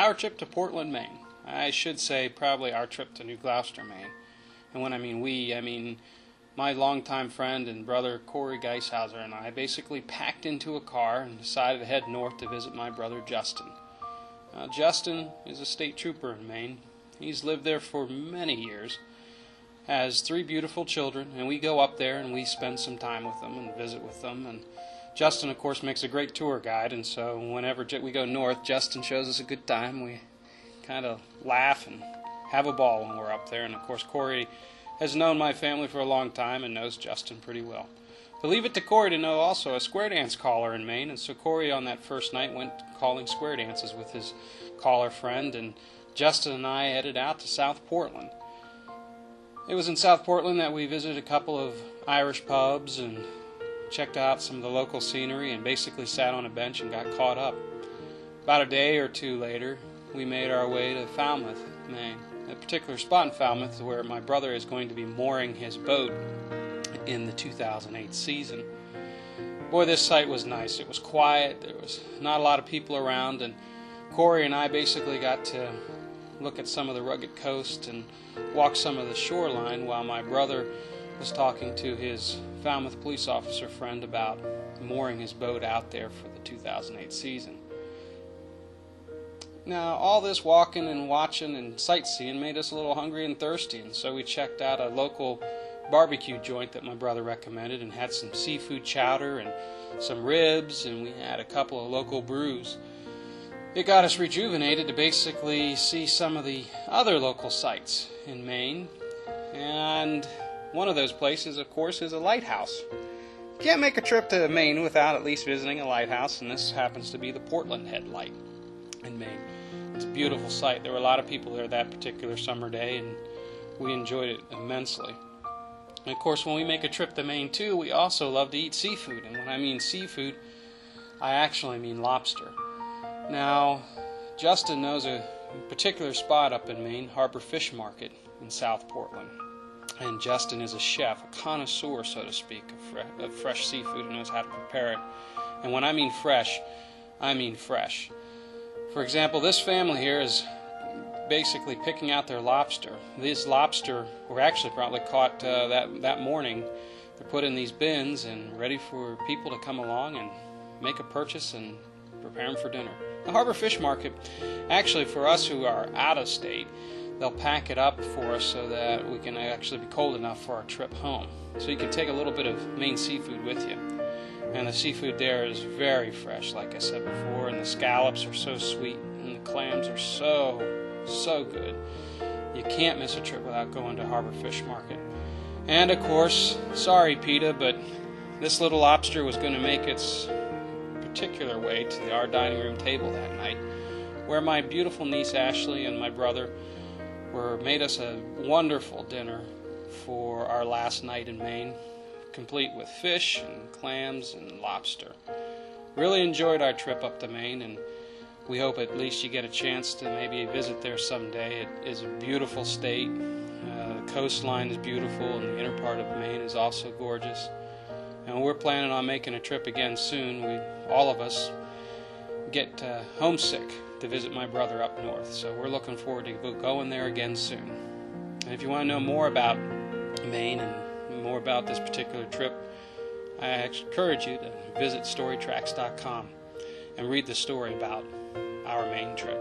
our trip to Portland, Maine. I should say probably our trip to New Gloucester, Maine. And when I mean we, I mean my longtime friend and brother Corey Geishauser and I basically packed into a car and decided to head north to visit my brother Justin. Justin is a state trooper in Maine. He's lived there for many years, has 3 beautiful children, and we go up there and we spend some time with them and visit with them. And Justin, of course, makes a great tour guide, and so whenever we go north, Justin shows us a good time. We kind of laugh and have a ball when we're up there. And, of course, Corey has known my family for a long time and knows Justin pretty well. But leave it to Corey to know also a square dance caller in Maine, and so Corey on that first night went calling square dances with his caller friend, and Justin and I headed out to South Portland. It was in South Portland that we visited a couple of Irish pubs and checked out some of the local scenery and basically sat on a bench and got caught up. About a day or two later, we made our way to Falmouth, Maine. A particular spot in Falmouth where my brother is going to be mooring his boat in the 2008 season. Boy, this site was nice. It was quiet. There was not a lot of people around, and Corey and I basically got to look at some of the rugged coast and walk some of the shoreline while my brother was talking to his Falmouth police officer friend about mooring his boat out there for the 2008 season. Now, all this walking and watching and sightseeing made us a little hungry and thirsty, and so we checked out a local barbecue joint that my brother recommended and had some seafood chowder and some ribs, and we had a couple of local brews. It got us rejuvenated to basically see some of the other local sites in Maine, and one of those places, of course, is a lighthouse. You can't make a trip to Maine without at least visiting a lighthouse, and this happens to be the Portland Head Light in Maine. It's a beautiful sight. There were a lot of people there that particular summer day, and we enjoyed it immensely. And of course, when we make a trip to Maine too, we also love to eat seafood. And when I mean seafood, I actually mean lobster. Now, Justin knows a particular spot up in Maine, Harbor Fish Market in South Portland. And Justin is a chef, a connoisseur, so to speak, of fresh seafood and knows how to prepare it. And when I mean fresh, I mean fresh. For example, this family here is basically picking out their lobster. These lobster were actually probably caught that morning. They're put in these bins and ready for people to come along and make a purchase and prepare them for dinner. The Harbor Fish Market, actually for us who are out of state, they'll pack it up for us so that we can actually be cold enough for our trip home. So you can take a little bit of Maine seafood with you. And the seafood there is very fresh, like I said before, and the scallops are so sweet, and the clams are so good. You can't miss a trip without going to Harbor Fish Market. And of course, sorry PETA, but this little lobster was going to make its particular way to our dining room table that night, where my beautiful niece Ashley and my brother made us a wonderful dinner for our last night in Maine, complete with fish and clams and lobster. Really enjoyed our trip up to Maine, and we hope at least you get a chance to maybe visit there someday. It is a beautiful state. The coastline is beautiful, and the inner part of Maine is also gorgeous. And we're planning on making a trip again soon. All of us get homesick to visit my brother up north, so we're looking forward to going there again soon. And if you want to know more about Maine and more about this particular trip, I encourage you to visit storytracks.com and read the story about our Maine trip.